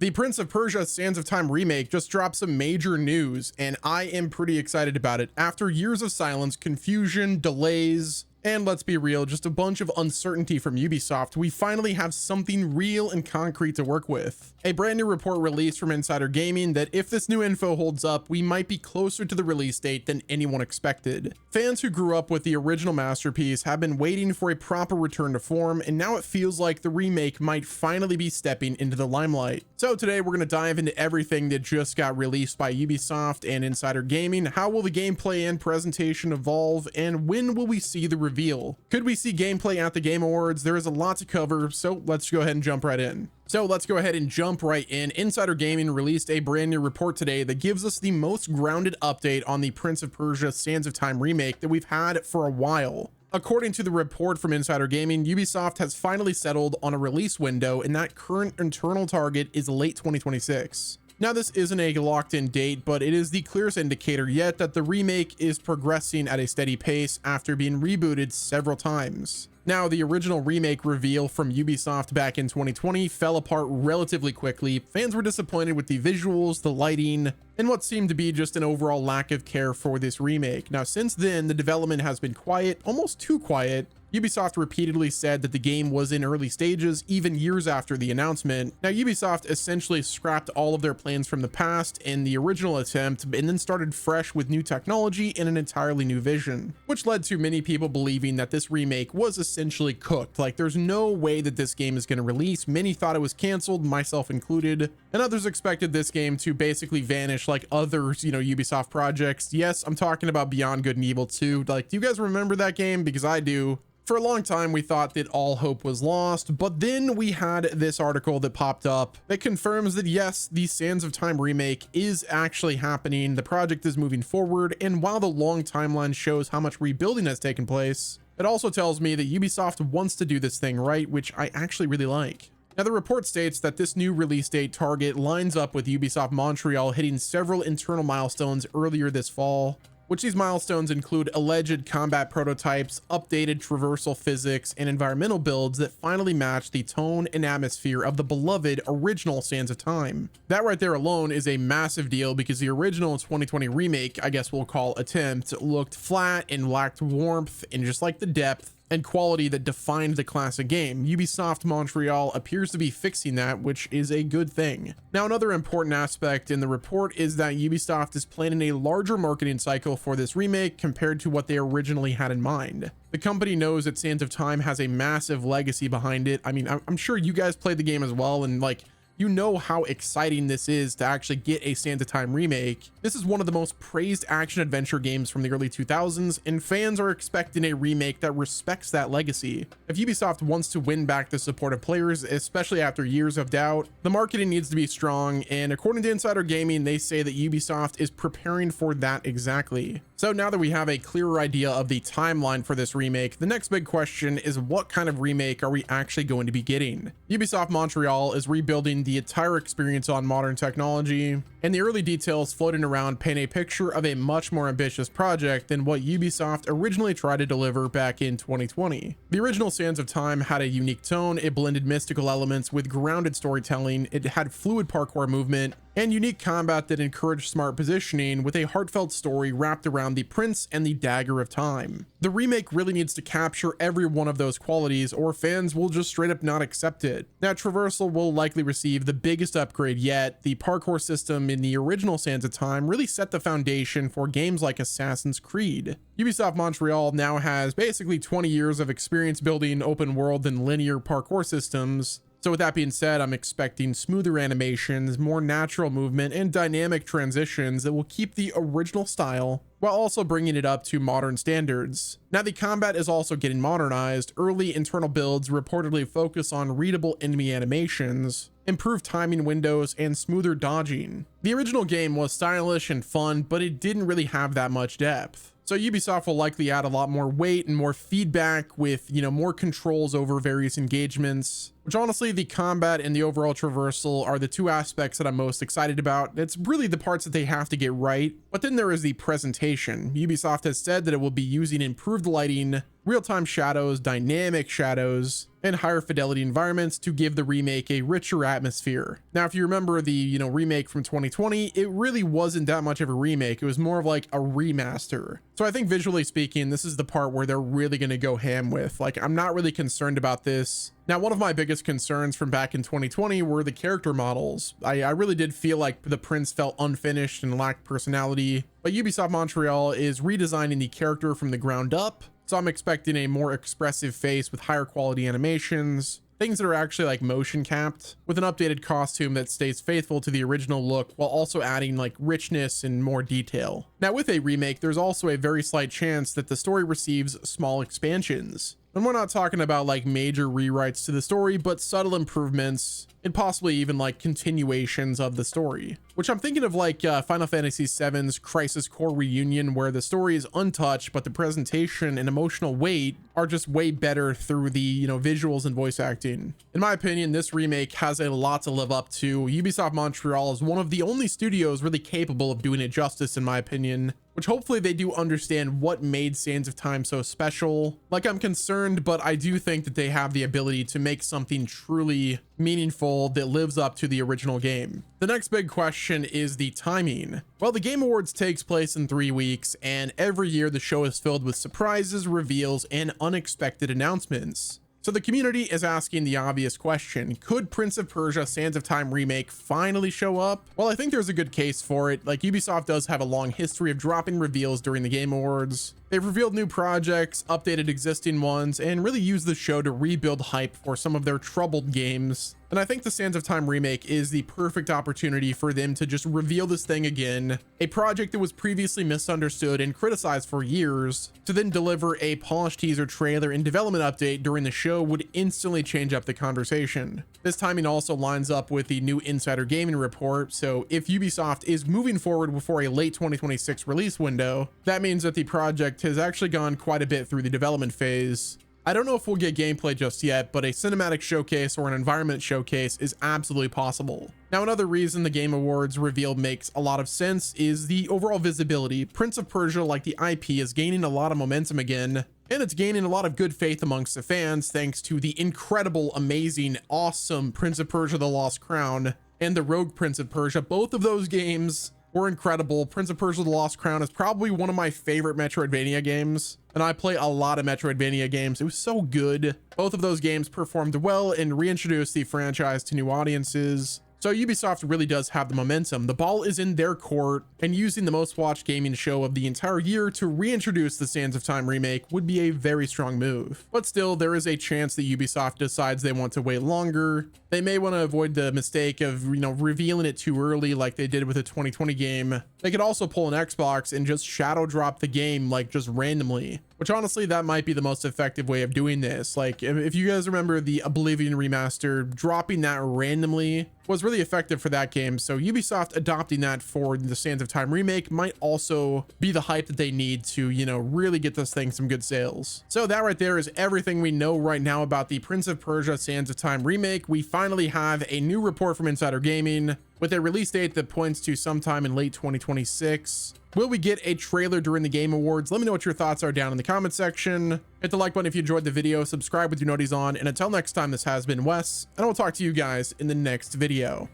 The Prince of Persia Sands of Time remake just dropped some major news, and I am pretty excited about it. After years of silence, confusion, delays, and let's be real, just a bunch of uncertainty from Ubisoft, we finally have something real and concrete to work with. A brand new report released from Insider Gaming that if this new info holds up, we might be closer to the release date than anyone expected. Fans who grew up with the original masterpiece have been waiting for a proper return to form, and now it feels like the remake might finally be stepping into the limelight. So today we're going to dive into everything that just got released by Ubisoft and Insider Gaming. How will the gameplay and presentation evolve, and when will we see the reveal? Could we see gameplay at the Game Awards? There is a lot to cover, so let's go ahead and jump right in. Insider Gaming released a brand new report today that gives us the most grounded update on the Prince of Persia Sands of Time remake that we've had for a while. According to the report from Insider Gaming, Ubisoft has finally settled on a release window, and that current internal target is late 2026. Now, this isn't a locked-in date, but it is the clearest indicator yet that the remake is progressing at a steady pace after being rebooted several times. Now, the original remake reveal from Ubisoft back in 2020 fell apart relatively quickly. Fans were disappointed with the visuals, the lighting, and what seemed to be just an overall lack of care for this remake. Now, since then, the development has been quiet, almost too quiet. Ubisoft repeatedly said that the game was in early stages, even years after the announcement. Now, Ubisoft essentially scrapped all of their plans from the past in the original attempt, and then started fresh with new technology and an entirely new vision, which led to many people believing that this remake was essentially cooked. Like, there's no way that this game is going to release. Many thought it was canceled, myself included, and others expected this game to basically vanish like other, Ubisoft projects. Yes, I'm talking about Beyond Good and Evil 2. Like, do you guys remember that game? Because I do. For a long time, we thought that all hope was lost, but then we had this article that popped up that confirms that yes, the Sands of Time remake is actually happening. The project is moving forward, and while the long timeline shows how much rebuilding has taken place, it also tells me that Ubisoft wants to do this thing right, which I actually really like. Now, the report states that this new release date target lines up with Ubisoft Montreal hitting several internal milestones earlier this fall, which these milestones include alleged combat prototypes, updated traversal physics, and environmental builds that finally match the tone and atmosphere of the beloved original Sands of Time. That right there alone is a massive deal, because the original 2020 remake, I guess we'll call attempt, looked flat and lacked warmth and just like the depth and quality that defined the classic game. Ubisoft Montreal appears to be fixing that, which is a good thing. Now, another important aspect in the report is that Ubisoft is planning a larger marketing cycle for this remake compared to what they originally had in mind. The company knows that Sands of Time has a massive legacy behind it. I mean, I'm sure you guys played the game as well, and like, you know how exciting this is to actually get a Sands of Time remake. This is one of the most praised action adventure games from the early 2000s, and fans are expecting a remake that respects that legacy. If Ubisoft wants to win back the support of players, especially after years of doubt, the marketing needs to be strong, and according to Insider Gaming, they say that Ubisoft is preparing for that exactly. So now that we have a clearer idea of the timeline for this remake, the next big question is, what kind of remake are we actually going to be getting? Ubisoft Montreal is rebuilding the entire experience on modern technology, and the early details floating around paint a picture of a much more ambitious project than what Ubisoft originally tried to deliver back in 2020. The original Sands of Time had a unique tone. It blended mystical elements with grounded storytelling. It had fluid parkour movement and unique combat that encouraged smart positioning, with a heartfelt story wrapped around the prince and the dagger of time. The remake really needs to capture every one of those qualities, or fans will just straight up not accept it. Now, traversal will likely receive the biggest upgrade yet. The parkour system in the original Sands of Time really set the foundation for games like Assassin's Creed. Ubisoft Montreal now has basically 20 years of experience building open world and linear parkour systems. So with that being said, I'm expecting smoother animations, more natural movement, and dynamic transitions that will keep the original style while also bringing it up to modern standards. Now, the combat is also getting modernized. Early internal builds reportedly focus on readable enemy animations, improved timing windows, and smoother dodging. The original game was stylish and fun, but it didn't really have that much depth. So Ubisoft will likely add a lot more weight and more feedback with, more controls over various engagements, which honestly, the combat and the overall traversal are the two aspects that I'm most excited about. It's really the parts that they have to get right. But then there is the presentation. Ubisoft has said that it will be using improved lighting, real-time shadows, dynamic shadows, and higher fidelity environments to give the remake a richer atmosphere. Now, if you remember the, remake from 2020, it really wasn't that much of a remake. It was more of like a remaster. So I think visually speaking, this is the part where they're really going to go ham with. Like, I'm not really concerned about this. Now, one of my biggest concerns from back in 2020 were the character models. I really did feel like the prince felt unfinished and lacked personality, but Ubisoft Montreal is redesigning the character from the ground up. So I'm expecting a more expressive face with higher quality animations, things that are actually like motion capped, with an updated costume that stays faithful to the original look while also adding like richness and more detail. Now, with a remake, there's also a very slight chance that the story receives small expansions. And we're not talking about like major rewrites to the story, but subtle improvements and possibly even like continuations of the story, which I'm thinking of like Final Fantasy VII's Crisis Core Reunion, where the story is untouched, but the presentation and emotional weight are just way better through the, visuals and voice acting. In my opinion, this remake has a lot to live up to. Ubisoft Montreal is one of the only studios really capable of doing it justice, in my opinion, which hopefully they do understand what made Sands of Time so special. Like, I'm concerned, but I do think that they have the ability to make something truly meaningful that lives up to the original game. The next big question is the timing. Well, the Game Awards takes place in 3 weeks, and every year the show is filled with surprises, reveals, and unexpected announcements. So the community is asking the obvious question: could Prince of Persia Sands of Time Remake finally show up? Well, I think there's a good case for it. Like, Ubisoft does have a long history of dropping reveals during the Game Awards. They've revealed new projects, updated existing ones, and really used the show to rebuild hype for some of their troubled games. And I think the Sands of Time Remake is the perfect opportunity for them to just reveal this thing again, a project that was previously misunderstood and criticized for years. To then deliver a polished teaser trailer and development update during the show would instantly change up the conversation. This timing also lines up with the new Insider Gaming report, so if Ubisoft is moving forward before a late 2026 release window, that means that the project has actually gone quite a bit through the development phase. I don't know if we'll get gameplay just yet, but a cinematic showcase or an environment showcase is absolutely possible. Now, another reason the Game Awards reveal makes a lot of sense is the overall visibility. Prince of Persia, like the IP, is gaining a lot of momentum again, and it's gaining a lot of good faith amongst the fans thanks to the incredible, amazing, awesome Prince of Persia: The Lost Crown and the Rogue Prince of Persia. Both of those games were incredible. Prince of Persia: The Lost Crown is probably one of my favorite Metroidvania games, and I play a lot of Metroidvania games. It was so good. Both of those games performed well and reintroduced the franchise to new audiences. So Ubisoft really does have the momentum. The ball is in their court, and using the most watched gaming show of the entire year to reintroduce the Sands of Time remake would be a very strong move. But still, there is a chance that Ubisoft decides they want to wait longer. They may want to avoid the mistake of, revealing it too early like they did with the 2020 game. They could also pull an Xbox and just shadow drop the game, like, just randomly, which honestly, that might be the most effective way of doing this. Like, if you guys remember the Oblivion remaster, dropping that randomly was really effective for that game. So Ubisoft adopting that for the Sands of Time remake might also be the hype that they need to, really get this thing some good sales. So that right there is everything we know right now about the Prince of Persia Sands of Time remake. We finally have a new report from Insider Gaming with a release date that points to sometime in late 2026. Will we get a trailer during the Game Awards? Let me know what your thoughts are down in the comment section. Hit the like button if you enjoyed the video, subscribe with your noties on, and until next time, this has been Wes, and I will talk to you guys in the next video.